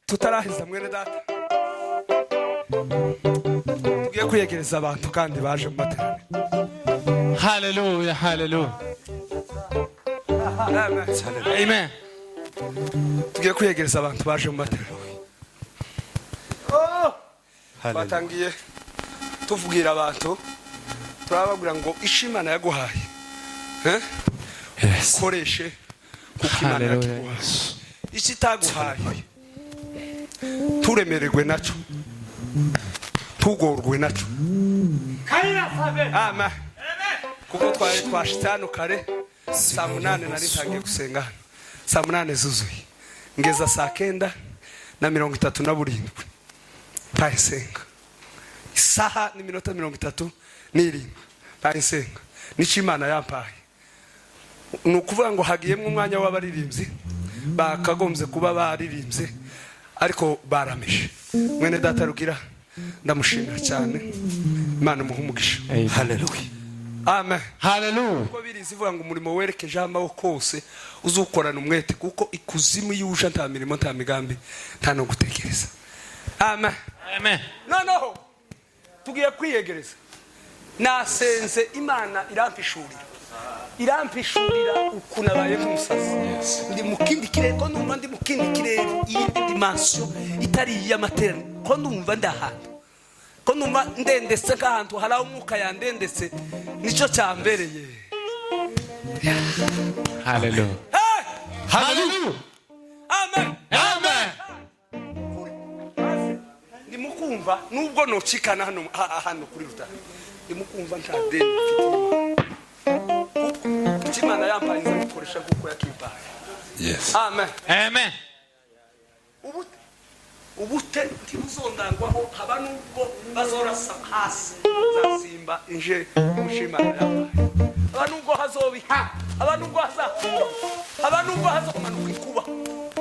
tutarahiza mwene data tugiye kwiyegereza abantu kandi baje mu materaniro. Hallelujah, hallelujah. Amen. Tugiye kwiyegereza abantu baje mu materaniro. Batangiye tuvugira abantu turababwira ngo ishimana yaguhaye koreshe kuko Imana yaguhaye. Iki taguhaye turemererwe naco tugorwe naco. Amen. Kuko twashitse hano kare saa 8 nari ntangiye gusenga hano saa 8 zuzuye ngeza saa 9:37 tayisenga isaha n'iminota 37 tayisenga nico Imana yampaye. Nukuvuga ngo hagiyemo umwanya w'abaririmbyi bakagombye kuba baririmbye ariko barameshe. Mwene data Rugira ndamushimira cyane, Imana muhumugisha. Hallelujah. Amen. Hallelujah. Ko birizi vuga ngo umurimo werekeje amaho kose uzukorana umwete kuko ikuzimu yuje nta mirimo nta migambi nta no gutekereza. Amen. Amen. No. Tugiye kwiyegereza. Nasenze Imana irampishurira ukunabaye nk'umusazi. Ndi mukindi kirere ko numva ndi mukindi kirere iyindi dimension itari iy'amateraniro ko numva ndahantu. Ko numva ndendetse nk'ahantu hari umwuka yandendetse nico cyambereye. Hallelujah. Hallelujah. Amen. Amen. Ndi mukumva nubwo nocikana hano kuri rutare. Ndi mukumva nta deni mfite Imana yampaye nza gukoresha kuko yakimpaye. Yes. Amen. Amen. Ubute ntibuzondangwaho haba nubwo bazorasa hasi zasimba inje mushimana yampaye. Haba nubwo hazobiha, haba nubwo hazakuba, haba nubwo hazomanuka ikuba.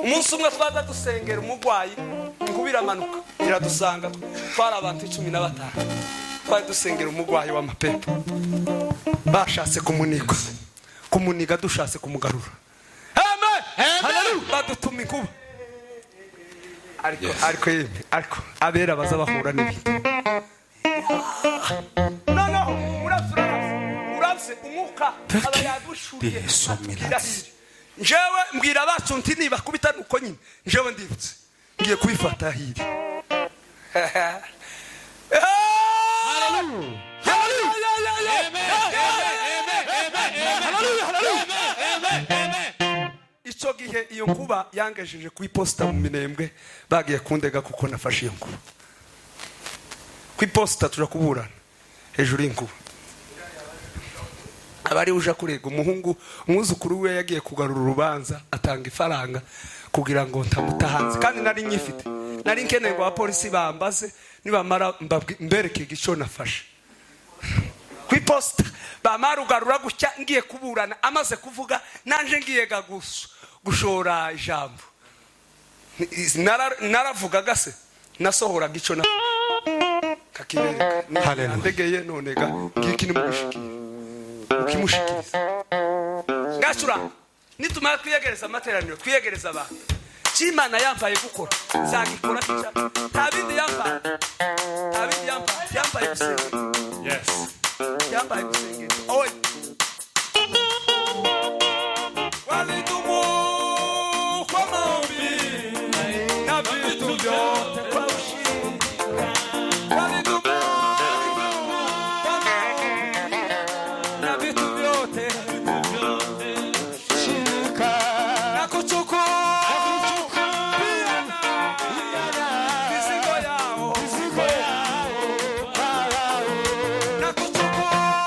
Umunsi umwe twaza dusengera umugwayi inkubira manuka iradusanga twari abantu 15 twari dusengera umugwayi w'amapepo bashatse kumuniga dushatse kumugarura. Amen. Hallelujah. Badutuma inkuba ariko abera baza bahura n'ibintu. No urafse umuka aba yagushuriye. Njewe mbwira abacu nti niba kubita nuko nyine njewe ndibutse ngiye kubifata hiri. Hallelujah. Ico gihe iyo nkuba yangejeje ku iposta mu Minembwe bagiye kundega kuko nafashe iyo nkuba. Ku iposta turakuburana hejuru y'inkuba. Abari uja kurega umuhungu umwuzukuru we yagiye kugarura urubanza atanga ifaranga kugira ngo ntamutahanze kandi nari nyifite. Nari nkeneye ngo abapolisi bambaze nibamara mbereke igico nafashe. Ku iposta bamarugarura gutya ngiye kuburana amaze kuvuga nanje ngiye gushora ijambo. Naravugaga se nasohora gico na kakibereka. Ndegeye nonega ngiki ni ukimushikiriza. Ngashura nitumara kwiyegereza amateraniro kwiyegereza abantu. Imana yampaye gukora zagikora kica. Tabindi yampaye gusengera. Yes. Yampaye gusengera. Oy. Walidumu kwa maombi na vitu vyote kwa ushirika. Walidumu na vitu vyote shirika na kuchukua mizigo yao na kuchukua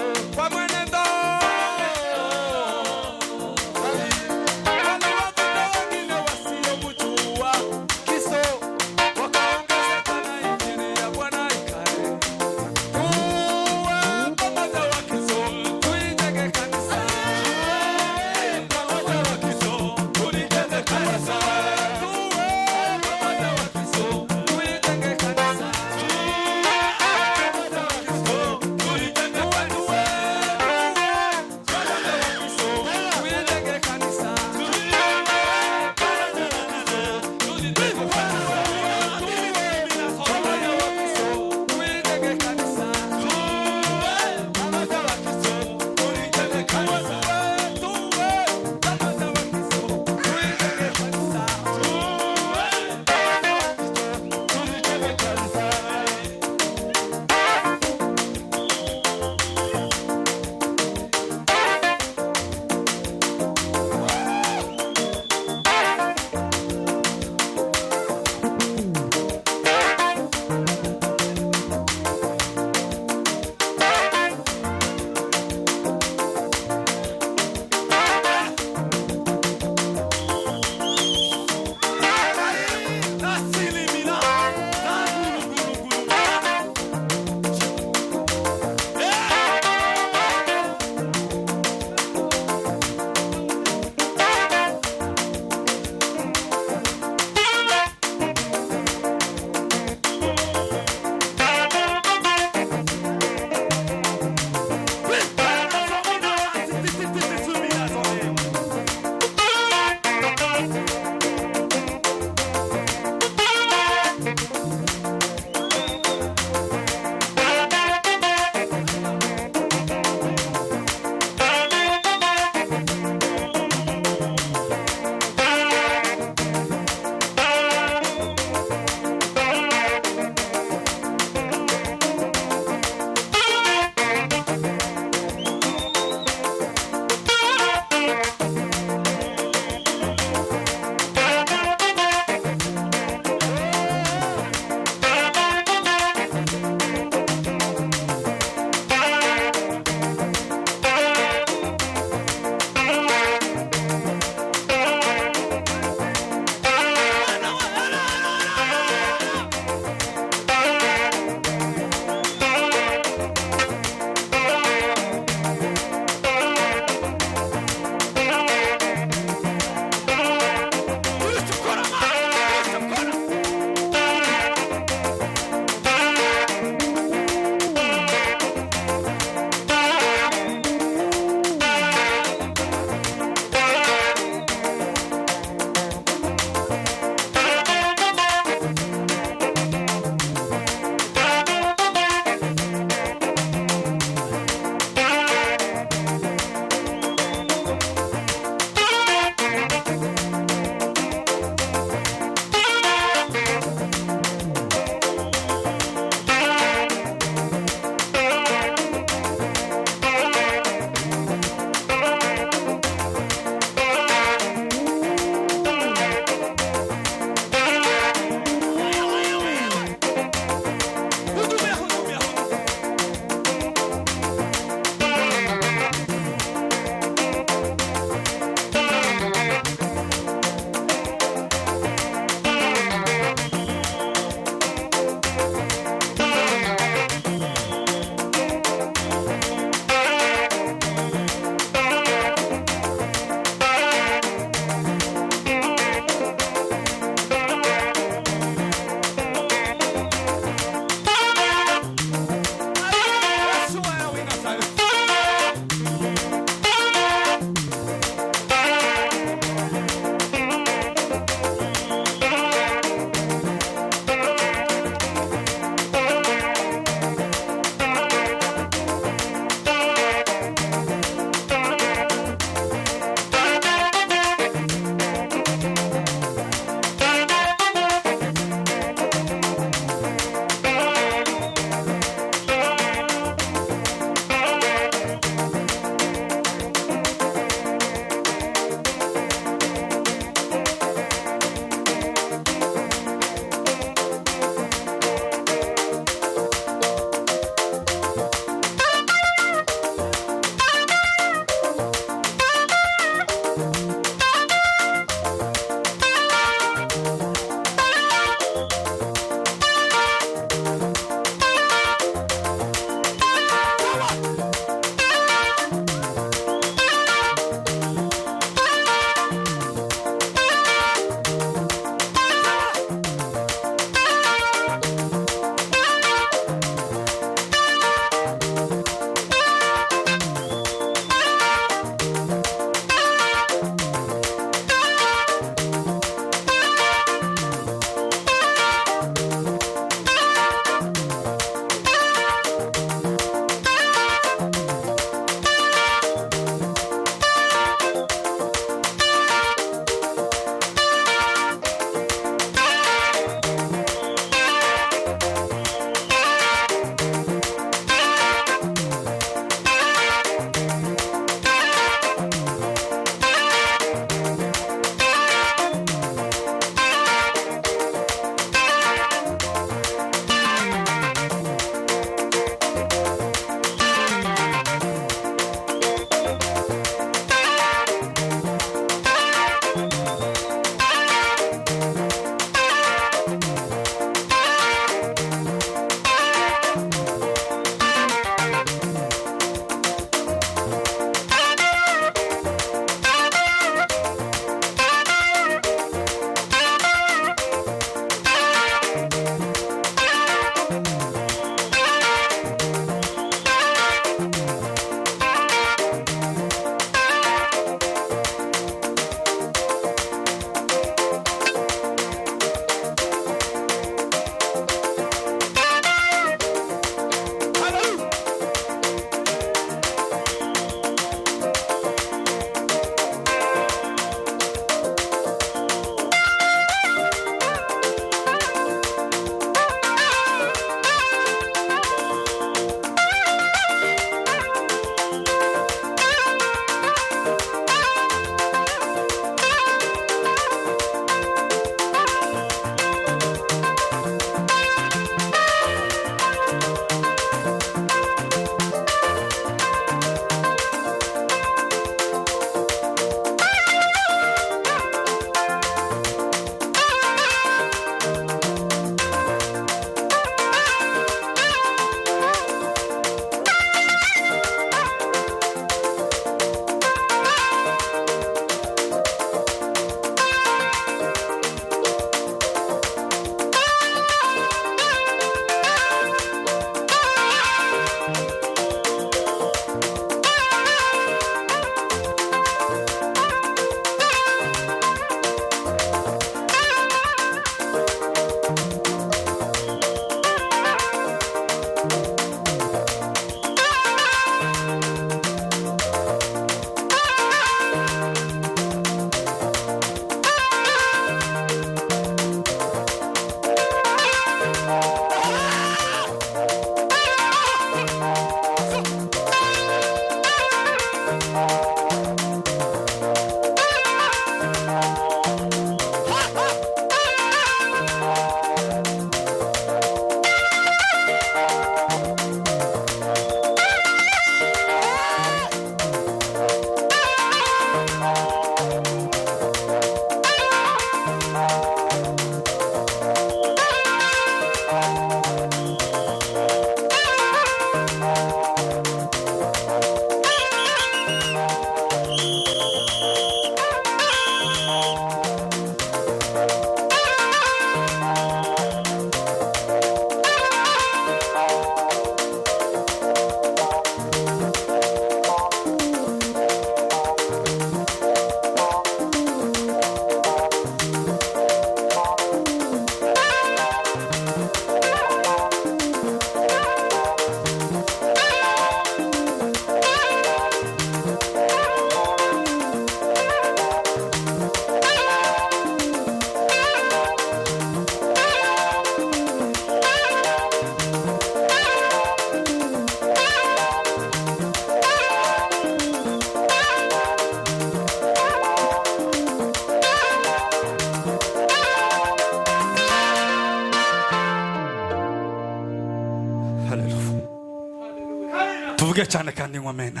tuvuge cyane kandi ngo amen.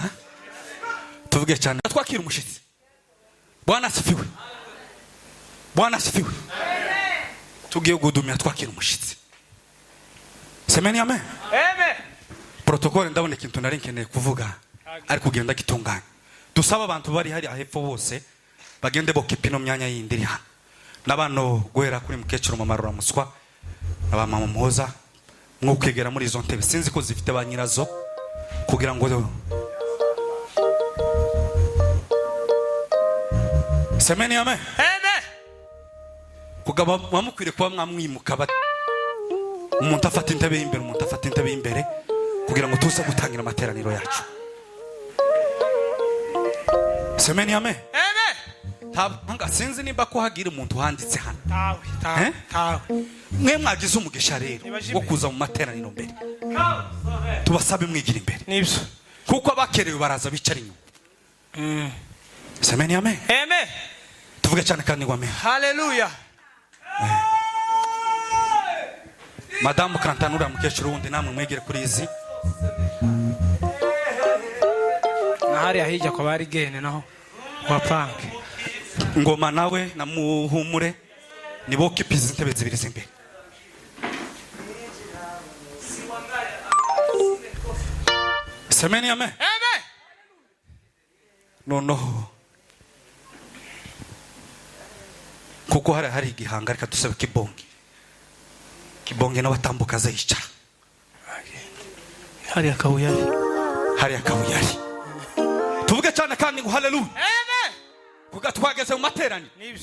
Tuvuge cyane twakira umushitsi. Bwana asifiwe. Bwana asifiwe. Tugiye gudumya twakira umushitsi. Semeni amen. Amen. Protokole ndabona ikintu nari nkeneye kuvuga ari kugenda gitunganya. Dusaba abantu bari hari ahepfo bose bagende bokipino myanya yindi iri hano. Nabano guhera kuri mukecuru mama Ruramuswa aba mama Muhoza mwukegera muri izo ntebe sinzi ko zifite ba nyirazo kugira ngo Semeni amen. Amen. Kugaba bamukwire kuba mwamwimuka bati umuntu afata intebe y'imbere umuntu afata intebe y'imbere kugira ngo tuze gutangira amateraniro yacu. Semeni amen. Amen. Ntabwo sinzi nimba ko hagira umuntu handitse hano. Tawe. Mwe mwagize umugisha rero wo kuza mu materaniro mbere. Tubasabe mwigira imbere. Nibyo. Kuko abakerewe baraza bicara inyuma. Semeni amen. Amen. Tuvuge cyane kandi ngo amen. Hallelujah. Madamu Kantanura mukecuru wundi namwe mwegere kuri izi. Nahari ahijya kwa bari gene naho kwa panke. Ngoma nawe na Muhumure nibo kipizi intebe zibiri z'imbere. Semeni amen. Amen. No. Kuko hari igihanga reka dusabe Kibonge n'abatambuka zayicara. Hari akabuyari. Tuvuge cyane kandi ngo haleluya. Amen. Kuko twageze mu materaniro. Nibyo.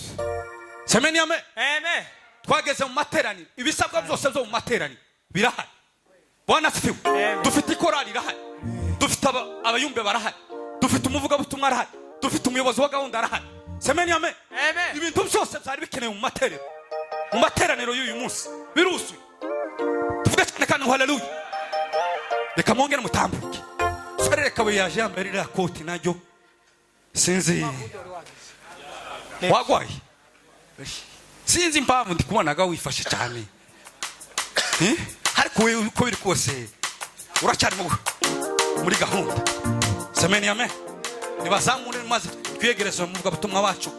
Semeni amen. Amen. Twageze mu materaniro. Ibisabwa byose byo mu materaniro birahari. Bwana asifiwe. Dufite ikorali irahari. Dufite abayumbe barahari. Dufite umuvuga butumwa arahari. Dufite umuyobozi wa gahunda arahari. Semeni amen. Amen. Ibintu byose byari bikenewe mu materaniro. Mu materaniro y'uyu munsi biruzuye. Tuvuge cyane kandi ngo haleluya. Reka mwongere mutambuke. Sore reka we yaje yambere ira koti najyo. Sinzi. Wagwaye. Sinzi impamvu ndi kubonaga wifashe cyane. Ariko we uko biri kose uracyari muri gahunda. Semeni amen. Nibazamure maze twiyegereza mu butumwa wacu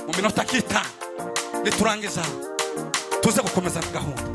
mu minota kita niturangiza tuze gukomeza na gahunda.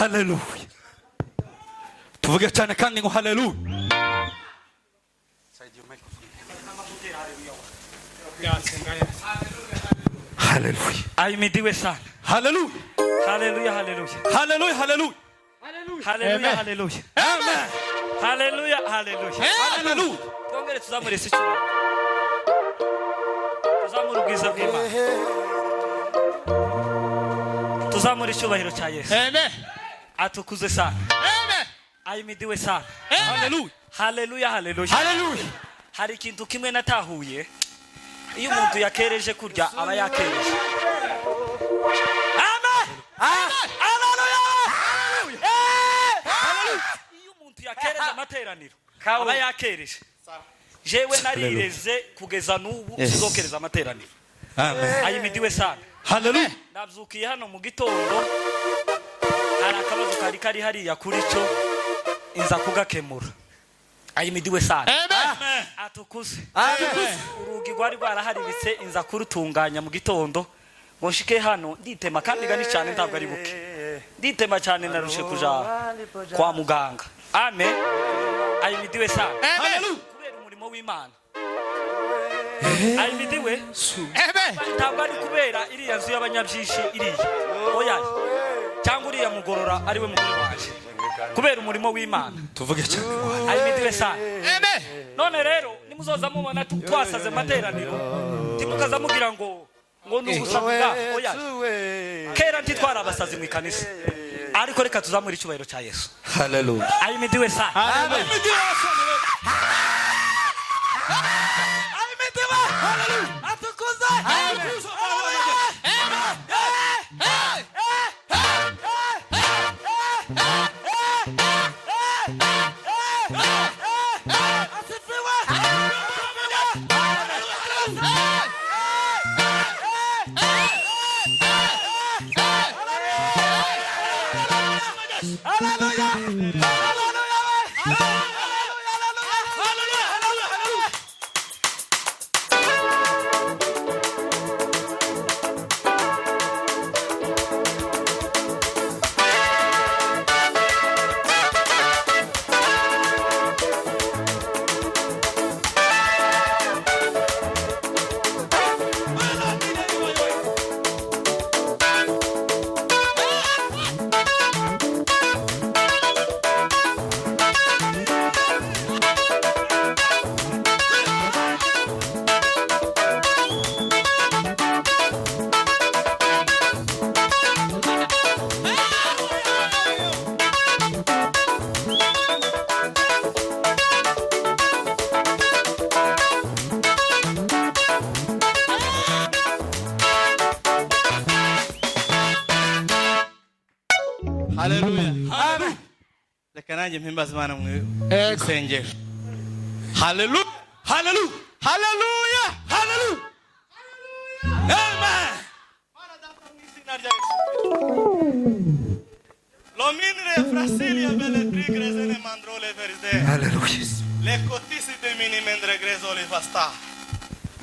haleluya tuvuge cyane kandi ngo haleluya haleluya ahimidiwe sana. haleluya Haleluya, haleluya. haleluya haleluya Haleluya, haleluya. amen Haleluya, haleluya. haleluya Twongere tuzamure isi cyane. Tuzamure ubwiza bw'Imana. Tuzamure icyubahiro cya Yesu. amen Atukuze sana. amen Ahimidiwe sana. haleluya Haleluya, haleluya. haleluya Hari ikintu kimwe natahuye. Iyo umuntu yakereje kurya aba yakereje. Amen. Haleluya. Iyo umuntu yakereje amateraniro aba yakereje. Jewe narireze kugeza n'ubu sizokereza amateraniro. amen Ahimidiwe sana. haleluya Nabyukiye hano mu gitondo hari akabazo kari hariya kuri cyo inza kugakemura. Ahimidiwe sana. amen Atukuze. atukuze Urugi rwari rwaraharibitse inza kurutunganya mu gitondo ngo nshike hano nditema kandi gani cyane ntabwo ari buke nditema cyane narushe kuja kwa muganga. Amen. Ahimidiwe sana. haleluya Kubera umurimo w'Imana. Ahimidiwe amen ntabwo ari kubera iriya nzu y'abanyabyinshi iriya oya cyangwa uriya mugorora ari we mugore waje kubera umurimo w'Imana. tuvuge cyane Ahimidiwe sana. amen None rero nimuzoza mubona twasaze materaniro timukaza mugira ngo nubusabuga oya kera ntitwara abasazi mu ikanisa ariko reka tuzamura icyubahiro cya Yesu. haleluya Ahimidiwe sana. amen Atukuze. Haleluya. amen Reka nanjye mpimbaza Imana mu isengesho. Haleluya. haleluya Haleluya. haleluya amen Mana data mu izina rya Yesu. Lominre frasilia bele trigrezene mandrole verde. haleluya Le cotisi de mini mendre grezole fasta.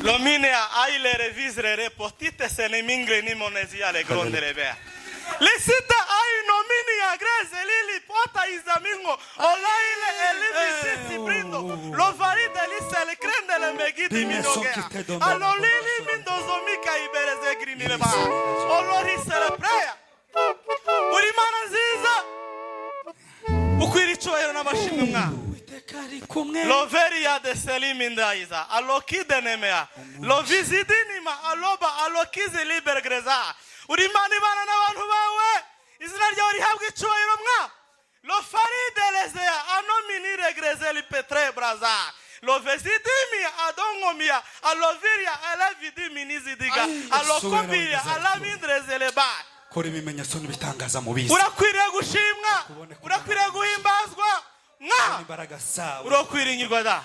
Lominea aile revisre repotite se ne mingre ni monezia le grondere bea. Lisita ai nomini agreze lili pota izamingo olaile elivi sisi brindo lo faride lise le crende le megidi minogea alo lili mindozomika ibereze grinile ba olori se le prea urimana nziza ukwiri icyubahiro n'amashimwe mwana lo veria de selimindaiza alokide nemea lo visidinima aloba alokize libergreza urimana ibana n'abantu bawe izina ryawe rihabwa icyubahiro mwa lo faride lezea anomini regreze li petre braza lo vesidimia adongomia aloviria alavidimini zidiga alokombia alamindreze leba kora ibimenyetso n'ibitangaza mu bizi urakwiriye gushimwa urakwiriye guhimbazwa mwa imbaraga zawe urokwiringirwa da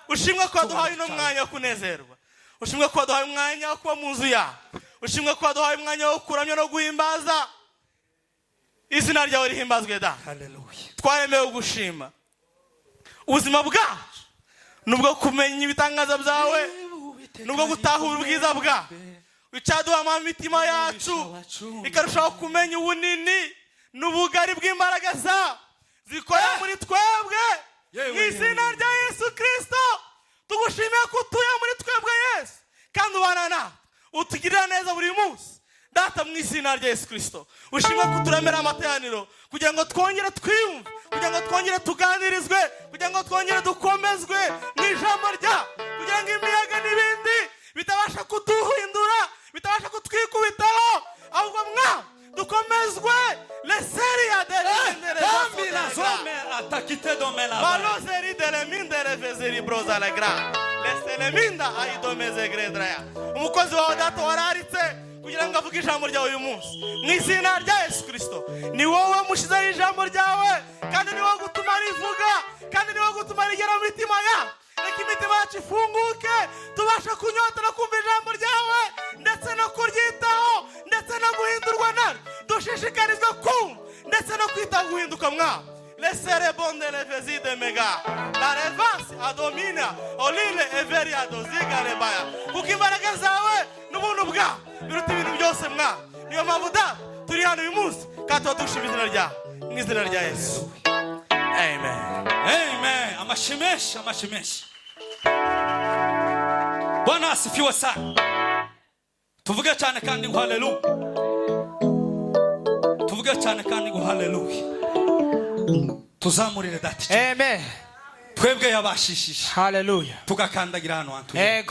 ushimwe ko waduhaye uno mwanya wo kunezerwa ushimwe ko waduhaye umwanya wo kuba mu nzu yawe ushimwe ko waduhaye umwanya wo kuramya no guhimbaza izina ryawe rihimbazwe da haleluya twaremewe gushima ubuzima bwacu nubwo kumenya ibitangaza byawe nubwo gutahura ubwiza bwawe icyaduha imitima yacu ikarushaho kumenya ubunini n'ubugari bw'imbaraga zawe zikorera muri twebwe Yewe, mu izina rya Yesu Kristo. Tugushimiye ko utuye muri twebwe Yesu kandi ubana natwe utugirira neza buri munsi data mu izina rya Yesu Kristo. Ushimwe ko turemera amateraniro kugira ngo twongere twiyumve, kugira ngo twongere tuganirizwe, kugira ngo twongere dukomezwe mu ijambo rya, kugira ngo imiyaga n'ibindi bitabasha kuduhindura, bitabasha kutwikubitaho, ahubwo mwa dukomezwe leseria de Maloseri de lemindere vezeri broza la gra. Leseleminda aidomeze gredrea. Umukozi wawe data wararitse kugira ngo avuge ijambo ryawe uyu munsi. Mu izina rya Yesu Kristo. Ni wowe mushizeho ijambo ryawe kandi ni wowe gutuma rivuga kandi ni wowe gutuma rigera mu mitima yawe. Reka imitima yacu ifunguke tubasha kunyota no kumva ijambo ryawe ndetse no kuryitaho ndetse no guhindurwa naryo. Dushishikarizwe kumva ndetse no kwita guhinduka mwa. Lesere bonde le vezide mega. La revanse adomina olile everi adoziga rebaya. Kuko imbaraga zawe n'ubuntu bwawe biruta ibintu byose mwa. Niyo mpamvu da turi hano uyu munsi kandi tuba dushima izina ryawe mu izina rya Yesu. Amen. Amen. Amashimeshi, amashimeshi. Bwana asifiwe sana. Tuvuge cyane kandi ngo haleluya. Tuvuge cyane kandi ngo haleluya. Tuzamurire dati. Amen. Twebwe yabashishije. Hallelujah. Tugakandagira hano hantu.